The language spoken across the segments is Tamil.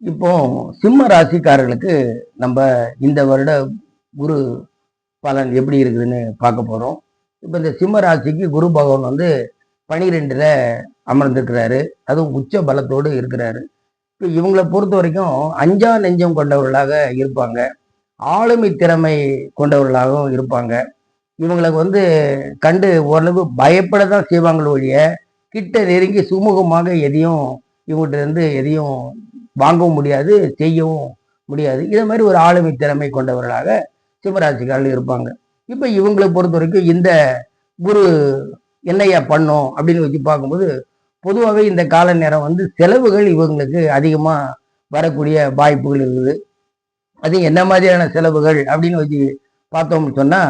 இப்போ சிம்ம ராசிக்காரர்களுக்கு நம்ம இந்த வருட குரு பலன் எப்படி இருக்குதுன்னு பார்க்க போறோம். இப்போ இந்த சிம்ம ராசிக்கு குரு பகவான் வந்து 12ல அமர்ந்திருக்கிறாரு. அதுவும் உச்ச பலத்தோடு இருக்கிறாரு. இப்போ இவங்களை பொறுத்த வரைக்கும் அஞ்சா நெஞ்சம் கொண்டவர்களாக இருப்பாங்க. ஆளுமை திறமை கொண்டவர்களாகவும் இருப்பாங்க. இவங்களுக்கு வந்து கண்டு ஓரளவு பயப்பட தான் செய்வாங்களோ ஒழிய கிட்ட நெருங்கி சுமூகமாக எதையும் இவங்ககிட்ட இருந்து எதையும் வாங்கவும் முடியாது, செய்யவும் முடியாது. இதை மாதிரி ஒரு ஆளுமை திறமை கொண்டவர்களாக சிம்மராசிக்காரர்கள் இருப்பாங்க. இப்ப இவங்களை பொறுத்த வரைக்கும் இந்த குரு என்னையா பண்ணும் அப்படின்னு வச்சு பார்க்கும்போது, பொதுவாகவே இந்த கால நேரம் வந்து செலவுகள் இவங்களுக்கு அதிகமா வரக்கூடிய வாய்ப்புகள் இருக்குது. அது என்ன மாதிரியான செலவுகள் அப்படின்னு வச்சு பார்த்தோம்னு சொன்னா,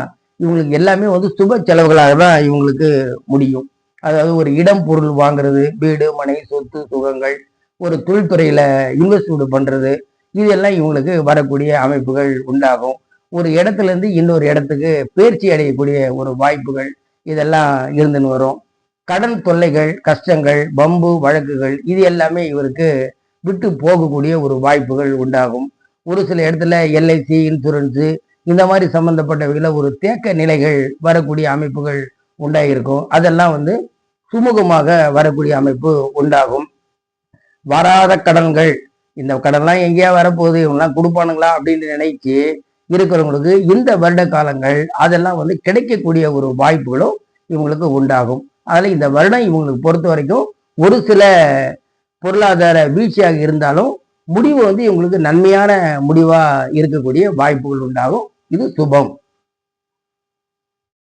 இவங்களுக்கு எல்லாமே வந்து சுப செலவுகளாக தான் இவங்களுக்கு முடியும். அதாவது ஒரு இடம் பொருள் வாங்குறது, வீடு மனை சொத்து சுகங்கள், ஒரு தொழில்துறையில இன்வெஸ்ட்மெண்ட் பண்றது, இதெல்லாம் இவங்களுக்கு வரக்கூடிய அமைப்புகள் உண்டாகும். ஒரு இடத்துல இருந்து இன்னொரு இடத்துக்கு பயிற்சி அடையக்கூடிய ஒரு வாய்ப்புகள் இதெல்லாம் இருந்துன்னு வரும். கடன் தொல்லைகள், கஷ்டங்கள், வம்பு வழக்குகள் இது எல்லாமே இவருக்கு விட்டு போகக்கூடிய ஒரு வாய்ப்புகள் உண்டாகும். ஒரு சில இடத்துல எல்ஐசி இன்சூரன்ஸு இந்த மாதிரி சம்பந்தப்பட்டவைகள ஒரு தேக்க நிலைகள் வரக்கூடிய அமைப்புகள் உண்டாகிருக்கும். அதெல்லாம் வந்து சுமூகமாக வரக்கூடிய அமைப்பு உண்டாகும். வராத கடன்கள், இந்த கடன்லாம் எங்கேயா வரப்போகுது, இவங்கெல்லாம் கொடுப்பானுங்களா அப்படின்னு நினைச்சு இருக்கிறவங்களுக்கு இந்த வருட காலங்கள் அதெல்லாம் வந்து கிடைக்கக்கூடிய ஒரு வாய்ப்புகளும் இவங்களுக்கு உண்டாகும். அதில் இந்த வருடம் இவங்களுக்கு பொறுத்த வரைக்கும் ஒரு சில பொருளாதார வீழ்ச்சியாக இருந்தாலும் முடிவு வந்து இவங்களுக்கு நன்மையான முடிவா இருக்கக்கூடிய வாய்ப்புகள் உண்டாகும். இது சுபம்.